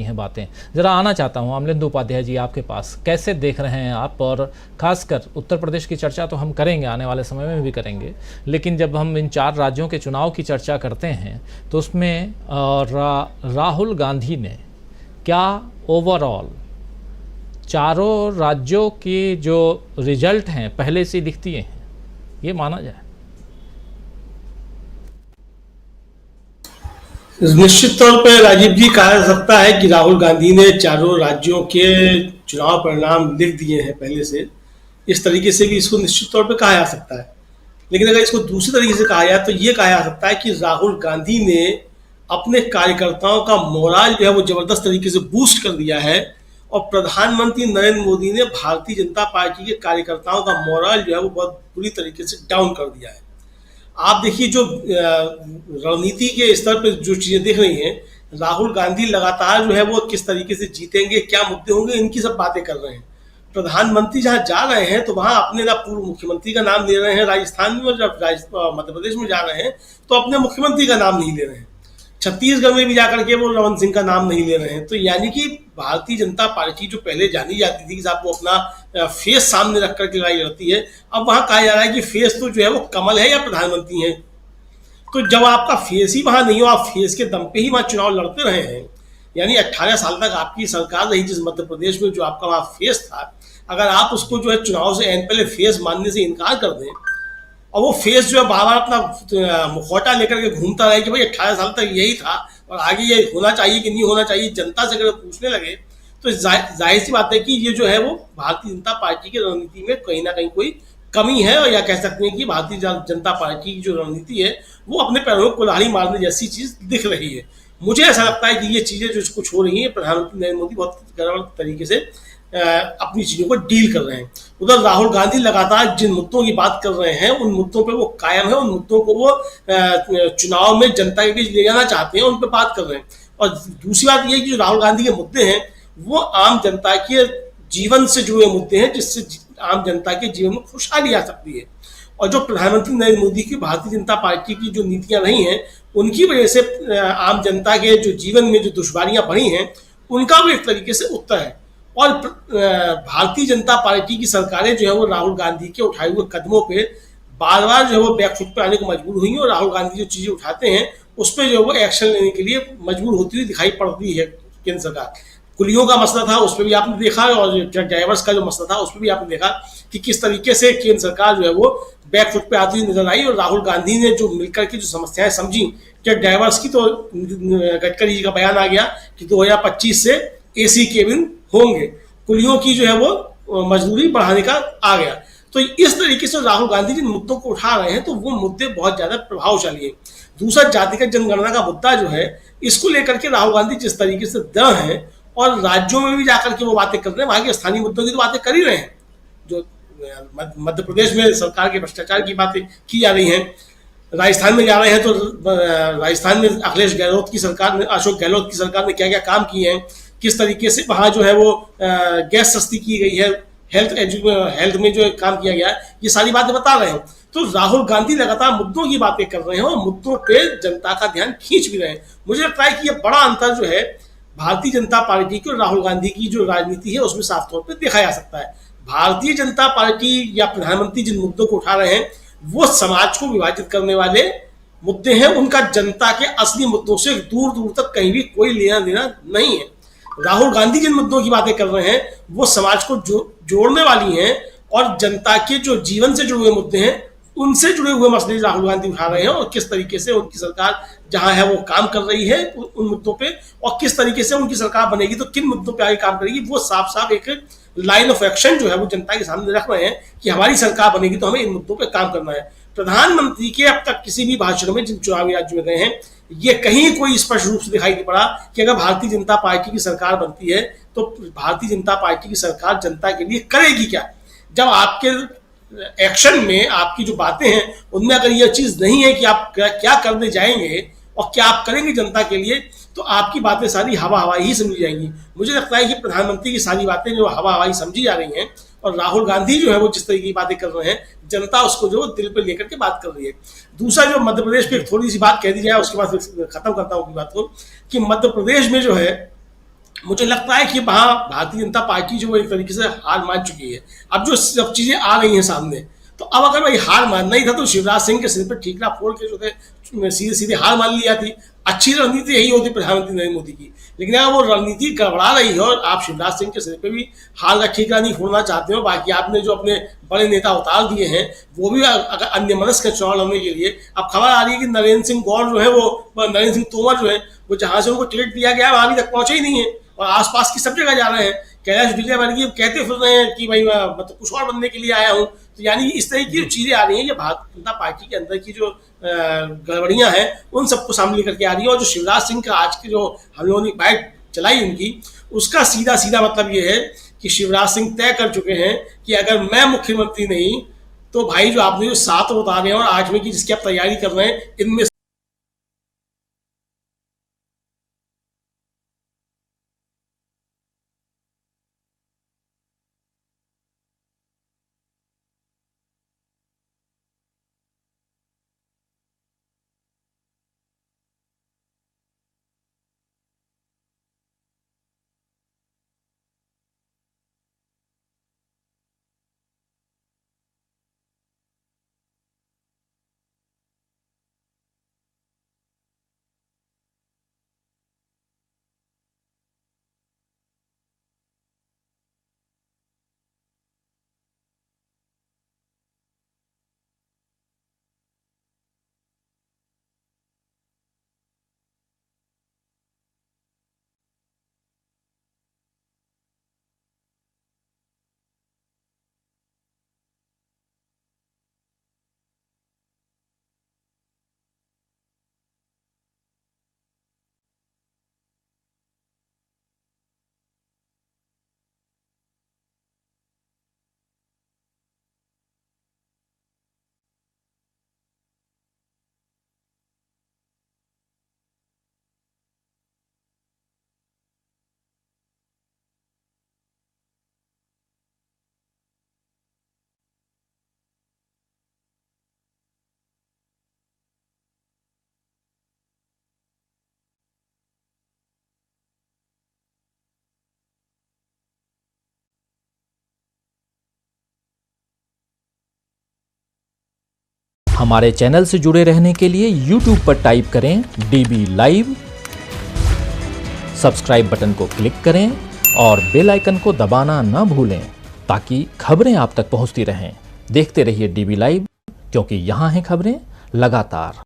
हैं बातें। ज़रा आना चाहता हूँ अमलेंदु उपाध्याय जी आपके पास, कैसे देख रहे हैं आप? और ख़ासकर उत्तर प्रदेश की चर्चा तो हम करेंगे, आने वाले समय में भी करेंगे, लेकिन जब हम इन 4 राज्यों के चुनाव की चर्चा करते हैं तो उसमें राहुल गांधी ने क्या ओवरऑल चारों राज्यों के जो रिजल्ट हैं पहले से लिख दिए हैं, ये माना जाए? निश्चित तौर पर राजीव जी कहा जा सकता है कि राहुल गांधी ने चारों राज्यों के चुनाव परिणाम लिख दिए हैं पहले से। इस तरीके से भी इसको निश्चित तौर पर कहा जा सकता है। लेकिन अगर इसको दूसरी तरीके से कहा जाए तो ये कहा जा सकता है कि राहुल गांधी ने अपने कार्यकर्ताओं का मोराल जो है वो जबरदस्त तरीके से बूस्ट कर दिया है, और प्रधानमंत्री नरेंद्र मोदी ने भारतीय जनता पार्टी के कार्यकर्ताओं का मोराल जो है वो बहुत बुरी तरीके से डाउन कर दिया है। आप देखिए जो रणनीति के स्तर पर जो चीजें दिख रही हैं, राहुल गांधी लगातार जो है वो किस तरीके से जीतेंगे, क्या मुद्दे होंगे, इनकी सब बातें कर रहे हैं। प्रधानमंत्री जहां जा रहे हैं तो वहां अपने ना पूर्व मुख्यमंत्री का नाम ले रहे हैं राजस्थान में, और जब मध्य प्रदेश में जा रहे हैं तो अपने मुख्यमंत्री का नाम नहीं ले रहे हैं। छत्तीसगढ़ में भी जाकर के वो रमन सिंह का नाम नहीं ले रहे हैं। तो यानी कि भारतीय जनता पार्टी जो पहले जानी जाती थी कि साहब वो अपना फेस सामने रख करके लड़ाई लड़ती है, अब वहां कहा जा रहा है कि फेस तो जो है वो कमल है या प्रधानमंत्री है। तो जब आपका फेस ही वहां नहीं हो, आप फेस के दम पे ही वहां चुनाव लड़ते रहे हैं, यानी 18 साल तक आपकी सरकार रही जिस मध्य प्रदेश में, जो आपका वहां फेस था, अगर आप उसको जो है चुनाव से पहले फेस मानने से इनकार कर दें, और वो फेस जो है बार बार अपना मुखौटा लेकर के घूमता रहे कि भाई 18 साल तक यही था और आगे ये होना चाहिए कि नहीं होना चाहिए, जनता से अगर पूछने लगे तो जाहिर सी बात है कि ये जो है वो भारतीय जनता पार्टी की रणनीति में कहीं ना कहीं कोई कमी है, और या कह सकते हैं कि भारतीय जनता पार्टी की जो रणनीति है वो अपने पैरों में कुल्हाड़ी मारने जैसी चीज दिख रही है। मुझे ऐसा लगता है कि ये चीजें जो कुछ हो रही है, प्रधानमंत्री नरेंद्र मोदी बहुत गड़बड़ तरीके से अपनी चीजों को डील कर रहे हैं। उधर राहुल गांधी लगातार जिन मुद्दों की बात कर रहे हैं उन मुद्दों पे वो कायम है, उन मुद्दों को वो चुनाव में जनता के बीच ले जाना चाहते हैं, उन पे बात कर रहे हैं। और दूसरी बात ये है कि जो राहुल गांधी के मुद्दे हैं वो आम जनता के जीवन से जुड़े मुद्दे हैं, जिससे आम जनता के जीवन में खुशहाली आ सकती है। और जो प्रधानमंत्री नरेंद्र मोदी की भारतीय जनता पार्टी की जो नीतियां रही हैं उनकी वजह से आम जनता के जो जीवन में जो दुश्वारियां बढ़ी हैं उनका भी एक तरीके से उत्तर है। और भारतीय जनता पार्टी की सरकारें जो है वो राहुल गांधी के उठाए हुए कदमों पे बार बार जो है वो बैकफुट पे आने को मजबूर हुई है, और राहुल गांधी जो चीजें उठाते हैं उस पर जो है वो एक्शन लेने के लिए मजबूर होती हुई दिखाई पड़ती है केंद्र सरकार। कुलियों का मसला था उस पर भी आपने देखा, और ट्रक ड्राइवर्स का जो मसला था उस पर भी आपने देखा कि किस तरीके से केंद्र सरकार जो है वो बैकफुट पे आती हुई नजर आई, और राहुल गांधी ने जो मिलकर के जो समस्याएं समझी ट्रक ड्राइवर्स की, तो गडकरी जी का बयान आ गया कि 2025 से एसी केबिन होंगे, कुलियों की जो है वो मजदूरी बढ़ाने का आ गया। तो इस तरीके से राहुल गांधी जिन मुद्दों को उठा रहे हैं तो वो मुद्दे बहुत ज्यादा प्रभावशाली है। दूसरा, जातिगत जनगणना का मुद्दा जो है, इसको लेकर के राहुल गांधी जिस तरीके से दृढ़ हैं और राज्यों में भी जाकर के वो बातें कर रहे हैं, वहां के स्थानीय मुद्दों की तो बातें कर ही रहे हैं। जो मध्य प्रदेश में सरकार के भ्रष्टाचार की बातें की जा रही हैं, राजस्थान में जा रहे हैं तो राजस्थान में अखिलेश गहलोत की सरकार ने, अशोक गहलोत की सरकार ने क्या क्या काम किए हैं, किस तरीके से वहाँ जो है वो गैस सस्ती की गई है, हेल्थ में जो काम किया गया है, ये सारी बातें बता रहे हैं। तो राहुल गांधी लगातार मुद्दों की बातें कर रहे हैं और मुद्दों पे जनता का ध्यान खींच भी रहे हैं। मुझे लगता है कि ये बड़ा अंतर जो है भारतीय जनता पार्टी की और राहुल गांधी की जो राजनीति है उसमें साफ तौर पर देखा जा सकता है। भारतीय जनता पार्टी या प्रधानमंत्री जिन मुद्दों को उठा रहे हैं वो समाज को विभाजित करने वाले मुद्दे हैं, उनका जनता के असली मुद्दों से दूर दूर तक कहीं भी कोई लेना देना नहीं है। राहुल गांधी जिन मुद्दों की बातें कर रहे हैं वो समाज को जोड़ने वाली हैं, और जनता के जो जीवन से जुड़े हुए मुद्दे हैं उनसे जुड़े हुए मसले राहुल गांधी उठा रहे हैं, और किस तरीके से उनकी सरकार जहां है वो काम कर रही है उन मुद्दों पे, और किस तरीके से उनकी सरकार बनेगी तो किन मुद्दों पे आगे काम करेगी, वो साफ साफ एक लाइन ऑफ एक्शन जो है वो जनता के सामने रख रहे हैं कि हमारी सरकार बनेगी तो हमें इन मुद्दों पे काम करना है। प्रधानमंत्री के अब तक किसी भी भाषण में जिन चुनावी राज्यों में गए हैं ये कहीं कोई स्पष्ट रूप से दिखाई नहीं पड़ा कि अगर भारतीय जनता पार्टी की सरकार बनती है तो भारतीय जनता पार्टी की सरकार जनता के लिए करेगी क्या। जब आपके एक्शन में आपकी जो बातें हैं उनमें अगर यह चीज नहीं है कि आप क्या करने जाएंगे और क्या आप करेंगे जनता के लिए, तो आपकी बातें सारी हवा हवाई ही समझी जाएंगी। मुझे लगता है कि प्रधानमंत्री की सारी बातें जो हवा हवाई समझी जा रही हैं, और राहुल गांधी जो है वो जिस तरीके की बातें कर रहे हैं जनता उसको जो दिल पे लेकर के बात कर रही है। दूसरा, जो मध्य प्रदेश पे थोड़ी सी बात कह दी जाए उसके बाद खत्म करता हूँ बात को, कि मध्य प्रदेश में जो है मुझे लगता है कि वहाँ भारतीय जनता पार्टी जो एक तरीके से हार मान चुकी है। अब जो सब चीज़ें आ गई हैं सामने, तो अब अगर भाई हार मानना ही था तो शिवराज सिंह के सिर पर ठीकरा फोड़ के जो थे सीधे सीधे हार मान लिया थी। अच्छी रणनीति यही होती प्रधानमंत्री नरेंद्र मोदी की। लेकिन अगर वो रणनीति गड़बड़ा रही है और आप शिवराज सिंह के सिर पे भी हार का ठीकरा नहीं फोड़ना चाहते हो, बाकी आपने जो अपने बड़े नेता उतार दिए हैं वो भी अगर अन्य मनस्क चुनाव लड़ने के लिए, अब खबर आ रही है कि नरेंद्र सिंह गौर जो है वो नरेंद्र सिंह तोमर जो है वो जहाँ से उनको टिकट दिया गया है वहाँ अभी तक पहुंचे ही नहीं है और आसपास की सब जगह जा रहे हैं। कैलाश विजयवर्गीय कहते फिर रहे हैं कि भाई मैं मतलब कुछ और बनने के लिए आया हूँ। तो यानी इस तरह की चीजें आ रही हैं कि भारतीय जनता पार्टी के अंदर की जो गड़बड़ियां हैं उन सबको सामने लेकर के आ रही है। और जो शिवराज सिंह का आज के जो हम लोगों ने बाइट चलाई उनकी, उसका सीधा सीधा मतलब ये है कि शिवराज सिंह तय कर चुके हैं कि अगर मैं मुख्यमंत्री नहीं तो भाई जो आपने जो 7 उतारे हैं और 8वें की जिसकी आप तैयारी कर रहे हैं इनमें हमारे चैनल से जुड़े रहने के लिए YouTube पर टाइप करें DB लाइव, सब्सक्राइब बटन को क्लिक करें और बेल आइकन को दबाना न भूलें ताकि खबरें आप तक पहुंचती रहें। देखते रहिए DB लाइव, क्योंकि यहाँ हैं खबरें लगातार।